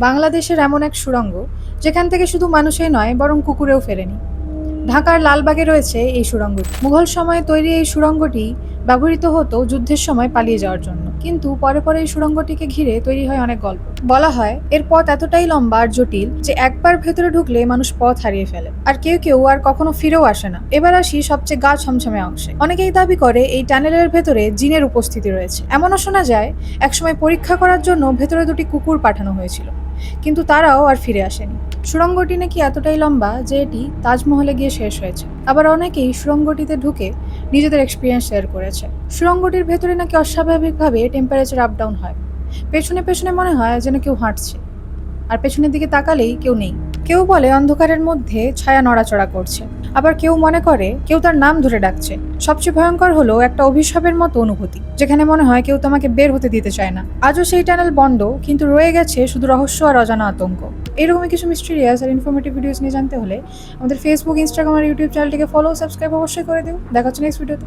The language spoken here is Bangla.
বাংলাদেশের এমন এক সুড়ঙ্গ যেখান থেকে শুধু মানুষই নয় বরং কুকুরেও ফেরেনি। ঢাকার লালবাগে রয়েছে এই সুড়ঙ্গটি। মুঘল সময়ে তৈরি এই সুড়ঙ্গটি ব্যবহৃত হতো যুদ্ধের সময় পালিয়ে যাওয়ার জন্য, কিন্তু পরে পরে এই সুড়ঙ্গটিকে ঘিরে তৈরি হয় অনেক গল্প। বলা হয় এর পথ এতটাই লম্বা আর জটিল যে একবার ভেতরে ঢুকলে মানুষ পথ হারিয়ে ফেলে, আর কেউ কেউ আর কখনো ফিরেও আসে না। এবার আসি সবচেয়ে গা ছমছমে অংশে। অনেকেই দাবি করে এই টানেলের ভেতরে জিনের উপস্থিতি রয়েছে। এমনও শোনা যায় একসময় পরীক্ষা করার জন্য ভেতরে দুটি কুকুর পাঠানো হয়েছিল, কিন্তু তারাও আর ফিরে আসেনি। সুড়ঙ্গটি নাকি এতটাই লম্বা যে এটি তাজমহলে গিয়ে শেষ হয়েছে। আবার অনেকেই সুড়ঙ্গটিতে ঢুকে নিজেদের এক্সপিরিয়েন্স শেয়ার করেছে। সুড়ঙ্গটির ভেতরে নাকি অস্বাভাবিকভাবে টেম্পারেচার আপ ডাউন হয়। পেছনে পেছনে মনে হয় যেন কেউ হাঁটছে, আর পেছনের দিকে তাকালেই কেউ নেই। কেউ বলে অন্ধকারের মধ্যে ছায়া নড়াচড়া করছে, আবার কেউ মনে করে কেউ তার নাম ধরে ডাকছে। সবচেয়ে ভয়ঙ্কর হলো একটা অভিশাপের মতো অনুভূতি, যেখানে মনে হয় কেউ তোমাকে বের হতে দিতে চায় না। আজও সেই টানেল বন্ধ, কিন্তু রয়ে গেছে শুধু রহস্য আর অজানা আতঙ্ক। এরকমই কিছু মিস্টেরিয়াস আর ইনফরমেটিভ ভিডিওস নিয়ে জানতে হলে আমাদের ফেসবুক, ইনস্টাগ্রাম আর ইউটিউব চ্যানেলটিকে ফলো, সাবস্ক্রাইব অবশ্যই করে দিও। দেখা হচ্ছে নেক্সট ভিডিওতে।